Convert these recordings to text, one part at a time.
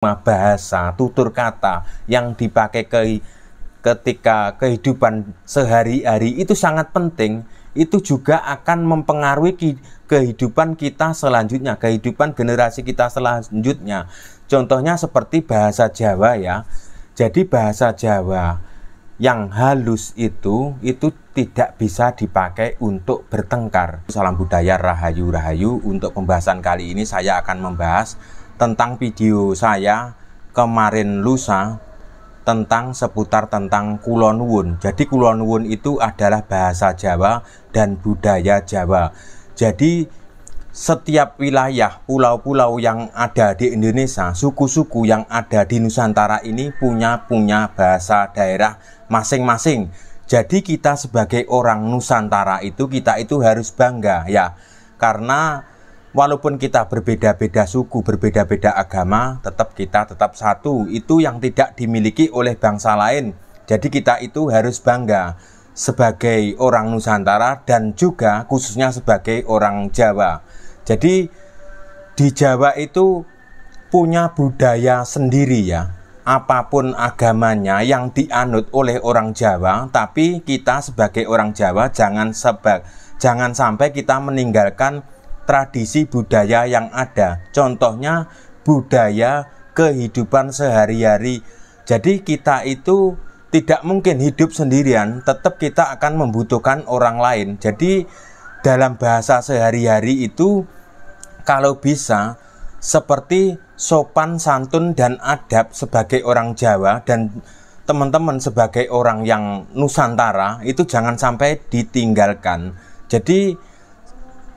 bahasa, tutur kata yang dipakai ketika kehidupan sehari-hari itu sangat penting. Itu juga akan mempengaruhi kehidupan kita selanjutnya, kehidupan generasi kita selanjutnya. Contohnya seperti bahasa Jawa ya. Jadi bahasa Jawa yang halus itu tidak bisa dipakai untuk bertengkar. Salam budaya, rahayu. Untuk pembahasan kali ini saya akan membahas tentang video saya kemarin lusa seputar tentang Kula Nuwun. Jadi Kula Nuwun itu adalah bahasa Jawa dan budaya Jawa. Jadi setiap wilayah pulau-pulau yang ada di Indonesia, suku-suku yang ada di Nusantara ini punya bahasa daerah masing-masing. Jadi kita sebagai orang Nusantara kita itu harus bangga ya, karena walaupun kita berbeda-beda suku, berbeda-beda agama, kita tetap satu. Itu yang tidak dimiliki oleh bangsa lain. Jadi kita itu harus bangga sebagai orang Nusantara dan juga khususnya sebagai orang Jawa. Jadi di Jawa itu punya budaya sendiri ya. Apapun agamanya yang dianut oleh orang Jawa, tapi kita sebagai orang Jawa jangan sampai kita meninggalkan tradisi budaya yang ada. Contohnya budaya kehidupan sehari-hari. Jadi kita itu tidak mungkin hidup sendirian, tetap kita akan membutuhkan orang lain. Jadi dalam bahasa sehari-hari itu kalau bisa seperti sopan, santun, dan adab sebagai orang Jawa dan teman-teman sebagai orang yang Nusantara itu jangan sampai ditinggalkan. Jadi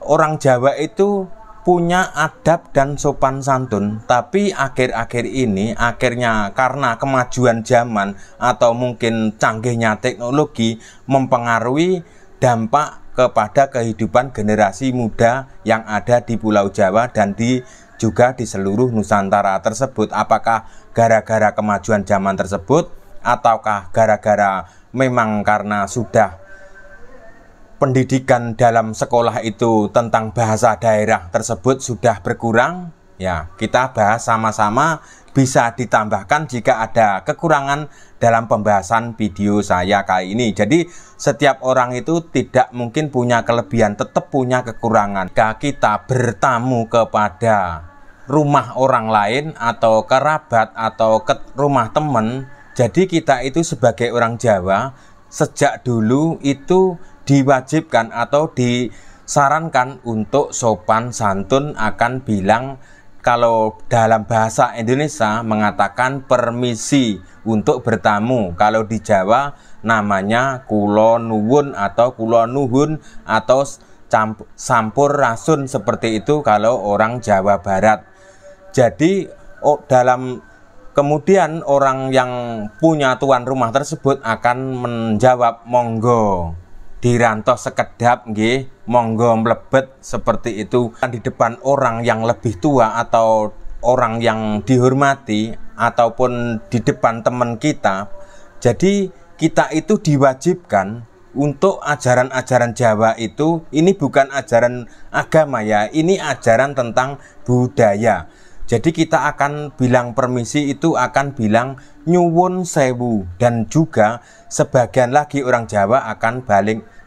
orang Jawa itu punya adab dan sopan santun, tapi akhir-akhir ini akhirnya karena kemajuan zaman atau mungkin canggihnya teknologi mempengaruhi dampak kepada kehidupan generasi muda yang ada di Pulau Jawa dan juga di seluruh Nusantara tersebut. Apakah gara-gara kemajuan zaman tersebut ataukah gara-gara memang karena sudah pendidikan dalam sekolah itu tentang bahasa daerah tersebut sudah berkurang? Ya, kita bahas sama-sama, bisa ditambahkan jika ada kekurangan dalam pembahasan video saya kali ini. Jadi setiap orang itu tidak mungkin punya kelebihan, tetap punya kekurangan. Jika kita bertamu kepada rumah orang lain atau kerabat atau ke rumah teman, jadi kita itu sebagai orang Jawa sejak dulu itu diwajibkan atau disarankan untuk sopan santun, akan bilang kalau dalam bahasa Indonesia mengatakan permisi untuk bertamu. Kalau di Jawa namanya Kula Nuwun atau Kula Nuhun atau sampur rasun, seperti itu kalau orang Jawa Barat. Jadi kemudian orang yang punya tuan rumah tersebut akan menjawab monggo dirantos sekedap nggih, monggo mlebet, seperti itu. Di depan orang yang lebih tua atau orang yang dihormati ataupun di depan teman kita. Jadi kita itu diwajibkan untuk ajaran-ajaran Jawa itu, ini bukan ajaran agama ya, ini ajaran tentang budaya. Jadi kita akan bilang permisi itu akan bilang nyuwun sewu, dan juga sebagian lagi orang Jawa akan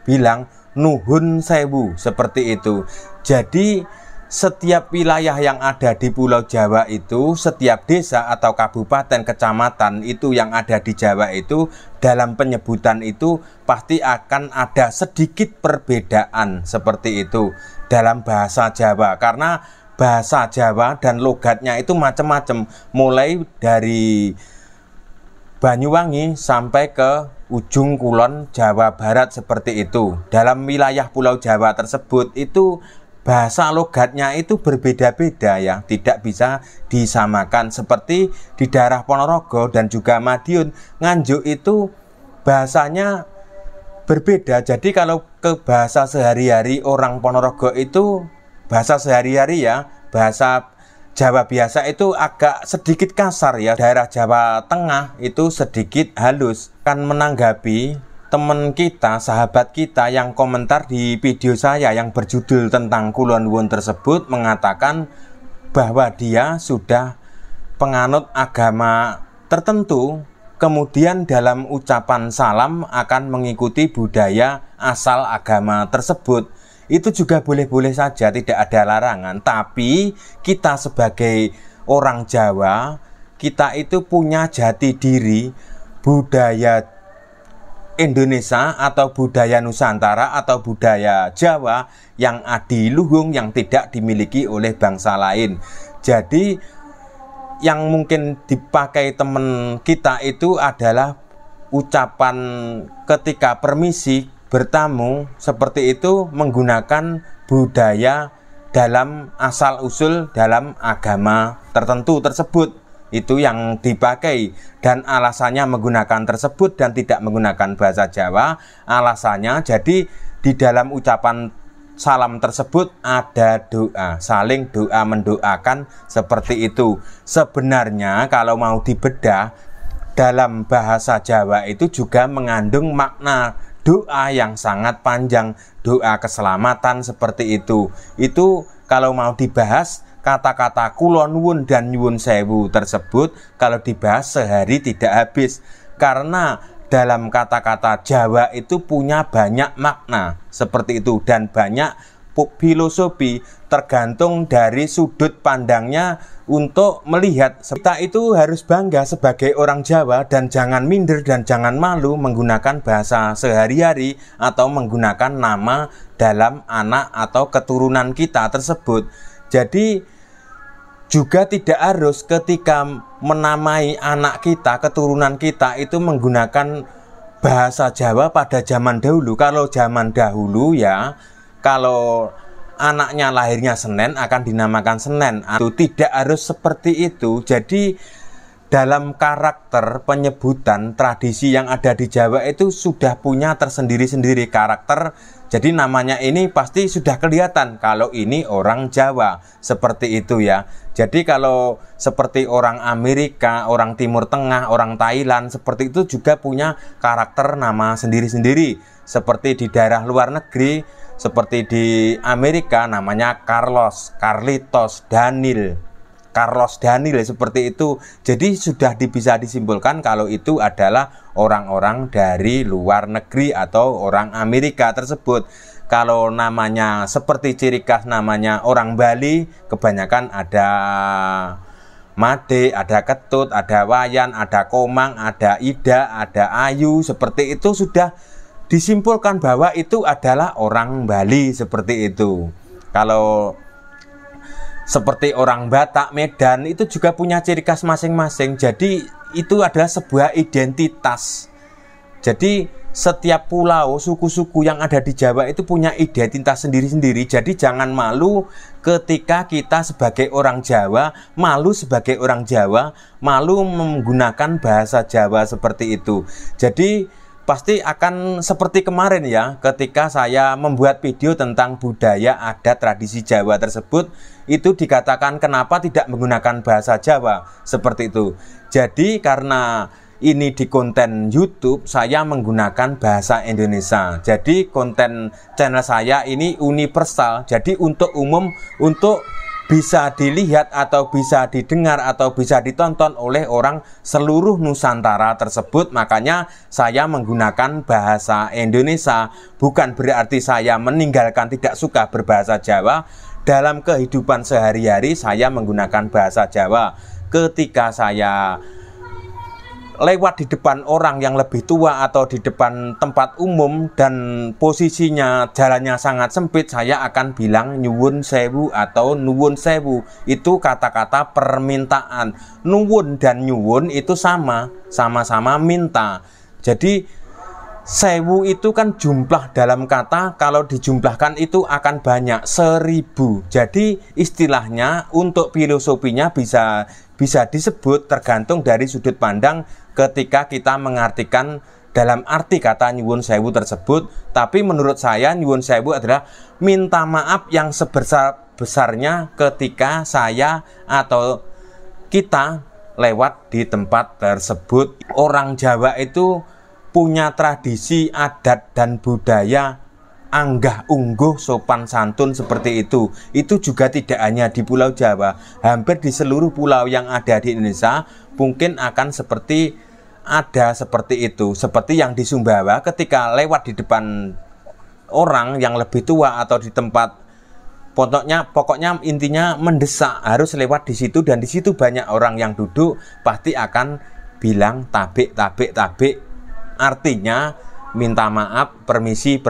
bilang nuhun sewu, seperti itu. Jadi setiap wilayah yang ada di Pulau Jawa itu, setiap desa atau kabupaten, kecamatan itu yang ada di Jawa itu, dalam penyebutan itu pasti akan ada sedikit perbedaan, seperti itu dalam bahasa Jawa. Karena bahasa Jawa dan logatnya itu macam-macam, mulai dari Banyuwangi sampai ke ujung kulon Jawa Barat, seperti itu. Dalam wilayah Pulau Jawa tersebut itu bahasa logatnya itu berbeda-beda ya, tidak bisa disamakan. Seperti di daerah Ponorogo dan juga Madiun, Nganjuk itu bahasanya berbeda. Jadi kalau ke bahasa sehari-hari orang Ponorogo itu bahasa sehari-hari ya, bahasa Jawa biasa itu agak sedikit kasar ya. Daerah Jawa Tengah itu sedikit halus. Kan menanggapi teman kita, sahabat kita yang komentar di video saya yang berjudul tentang Kula Nuwun tersebut, mengatakan bahwa dia sudah penganut agama tertentu, kemudian dalam ucapan salam akan mengikuti budaya asal agama tersebut. Itu juga boleh-boleh saja, tidak ada larangan. Tapi kita sebagai orang Jawa, kita itu punya jati diri, budaya Indonesia atau budaya Nusantara atau budaya Jawa yang adiluhung, yang tidak dimiliki oleh bangsa lain. Jadi yang mungkin dipakai teman kita itu adalah ucapan ketika permisi bertamu, seperti itu menggunakan budaya dalam asal-usul dalam agama tertentu tersebut. Itu yang dipakai, dan alasannya menggunakan tersebut dan tidak menggunakan bahasa Jawa. Alasannya jadi di dalam ucapan salam tersebut ada doa, saling doa mendoakan, seperti itu. Sebenarnya kalau mau dibedah, dalam bahasa Jawa itu juga mengandung makna doa yang sangat panjang, doa keselamatan seperti itu. Itu kalau mau dibahas, kata-kata kulon nuwun dan nyuwun sewu tersebut kalau dibahas sehari tidak habis, karena dalam kata-kata Jawa itu punya banyak makna seperti itu, dan banyak filosofi, tergantung dari sudut pandangnya untuk melihat. Kita itu harus bangga sebagai orang Jawa, dan jangan minder dan jangan malu menggunakan bahasa sehari-hari atau menggunakan nama dalam anak atau keturunan kita tersebut. Jadi juga tidak harus ketika menamai anak kita, keturunan kita itu menggunakan bahasa Jawa pada zaman dahulu. Kalau zaman dahulu ya, kalau anaknya lahirnya Senen akan dinamakan Senen. Itu tidak harus seperti itu. Jadi dalam karakter penyebutan tradisi yang ada di Jawa itu sudah punya tersendiri-sendiri karakter. Jadi namanya ini pasti sudah kelihatan kalau ini orang Jawa, seperti itu ya. Jadi kalau seperti orang Amerika, orang Timur Tengah, orang Thailand, seperti itu juga punya karakter nama sendiri-sendiri. Seperti di daerah luar negeri, seperti di Amerika namanya Carlos, Carlitos, Carlos Daniel, seperti itu. Jadi sudah bisa disimpulkan kalau itu adalah orang-orang dari luar negeri atau orang Amerika tersebut. Kalau namanya seperti ciri khas namanya orang Bali, kebanyakan ada Made, ada Ketut, ada Wayan, ada Komang, ada Ida, ada Ayu, seperti itu sudah disimpulkan bahwa itu adalah orang Bali, seperti itu. Kalau seperti orang Batak, Medan, itu juga punya ciri khas masing-masing. Jadi itu adalah sebuah identitas. Jadi setiap pulau, suku-suku yang ada di Jawa itu punya identitas sendiri-sendiri. Jadi jangan malu ketika kita sebagai orang Jawa, malu sebagai orang Jawa, malu menggunakan bahasa Jawa seperti itu. Jadi pasti akan seperti kemarin ya, ketika saya membuat video tentang budaya adat tradisi Jawa tersebut, itu dikatakan kenapa tidak menggunakan bahasa Jawa, seperti itu. Jadi karena ini di konten YouTube, saya menggunakan bahasa Indonesia. Jadi konten channel saya ini universal, jadi untuk umum, untuk bisa dilihat atau bisa didengar atau bisa ditonton oleh orang seluruh Nusantara tersebut. Makanya saya menggunakan bahasa Indonesia. Bukan berarti saya meninggalkan, tidak suka berbahasa Jawa. Dalam kehidupan sehari-hari saya menggunakan bahasa Jawa. Ketika saya lewat di depan orang yang lebih tua atau di depan tempat umum dan posisinya jalannya sangat sempit, saya akan bilang nyuwun sewu atau nuwun sewu. Itu kata-kata permintaan. Nuwun dan nyuwun itu sama-sama minta. Jadi sewu itu kan jumlah dalam kata, kalau dijumlahkan itu akan banyak, 1000. Jadi istilahnya untuk filosofinya bisa disebut tergantung dari sudut pandang ketika kita mengartikan dalam arti kata nyuwun sewu tersebut. Tapi menurut saya nyuwun sewu adalah minta maaf yang sebesar-besarnya ketika saya atau kita lewat di tempat tersebut. Orang Jawa itu punya tradisi adat dan budaya anggah ungguh sopan santun seperti itu juga tidak hanya di Pulau Jawa, hampir di seluruh pulau yang ada di Indonesia mungkin akan ada seperti itu. Seperti yang di Sumbawa, ketika lewat di depan orang yang lebih tua atau di tempat, pokoknya intinya mendesak, harus lewat di situ, dan di situ banyak orang yang duduk, pasti akan bilang tabik, artinya minta maaf, permisi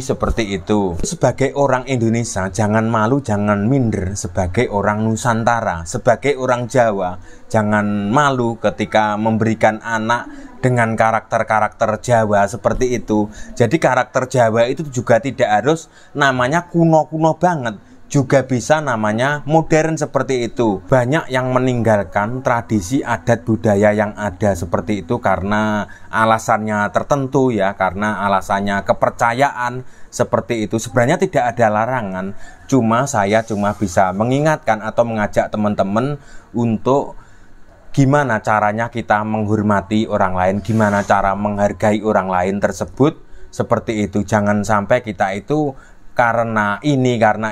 seperti itu. Sebagai orang Indonesia, jangan malu, jangan minder. Sebagai orang Nusantara, sebagai orang Jawa, jangan malu ketika memberikan anak dengan karakter-karakter Jawa seperti itu. Jadi karakter Jawa itu juga tidak harus namanya kuno-kuno banget, juga bisa namanya modern seperti itu. Banyak yang meninggalkan tradisi adat budaya yang ada seperti itu karena alasannya tertentu ya, karena alasannya kepercayaan seperti itu. Sebenarnya tidak ada larangan, saya cuma bisa mengingatkan atau mengajak teman-teman untuk gimana caranya kita menghormati orang lain, gimana cara menghargai orang lain tersebut, seperti itu. Jangan sampai kita itu karena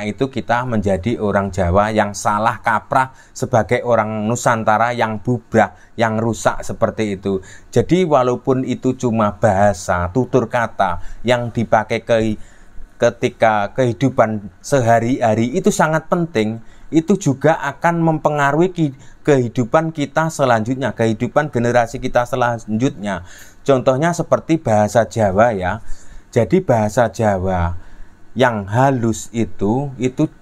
itu kita menjadi orang Jawa yang salah kaprah, sebagai orang Nusantara yang bubrah, yang rusak seperti itu. Jadi walaupun itu cuma bahasa, tutur kata yang dipakai ketika kehidupan sehari-hari, itu sangat penting. Itu juga akan mempengaruhi kehidupan kita selanjutnya, kehidupan generasi kita selanjutnya. Contohnya seperti bahasa Jawa ya. Jadi bahasa Jawa yang halus itu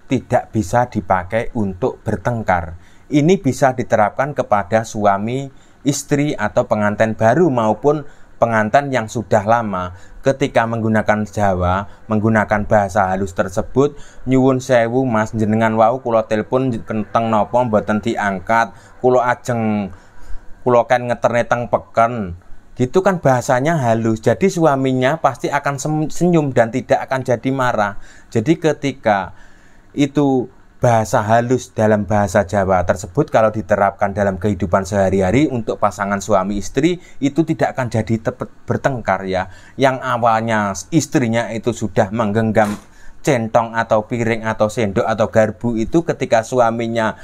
tidak bisa dipakai untuk bertengkar. Ini bisa diterapkan kepada suami, istri, atau pengantin baru maupun pengantin yang sudah lama. Ketika menggunakan Jawa, menggunakan bahasa halus tersebut, nyuwun sewu mas, jenengan wau kula telepon kenteng nopo mboten diangkat, kula ajeng kula kan ngeterne teng peken. Gitu kan bahasanya halus, jadi suaminya pasti akan senyum dan tidak akan jadi marah. Jadi ketika itu bahasa halus dalam bahasa Jawa tersebut kalau diterapkan dalam kehidupan sehari-hari untuk pasangan suami istri, itu tidak akan jadi bertengkar ya. Yang awalnya istrinya itu sudah menggenggam centong atau piring atau sendok atau garpu, itu ketika suaminya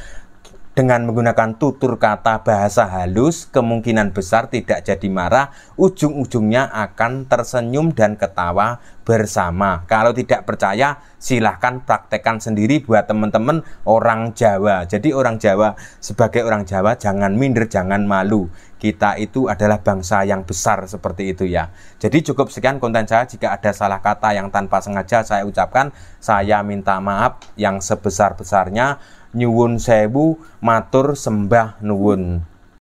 dengan menggunakan tutur kata bahasa halus, kemungkinan besar tidak jadi marah, ujung-ujungnya akan tersenyum dan ketawa bersama. Kalau tidak percaya, silahkan praktekkan sendiri buat teman-teman orang Jawa. Jadi orang Jawa, sebagai orang Jawa, jangan minder, jangan malu. Kita itu adalah bangsa yang besar seperti itu ya. Jadi cukup sekian konten saya. Jika ada salah kata yang tanpa sengaja saya ucapkan, saya minta maaf yang sebesar-besarnya. Nyuwun sewu, matur sembah nuwun.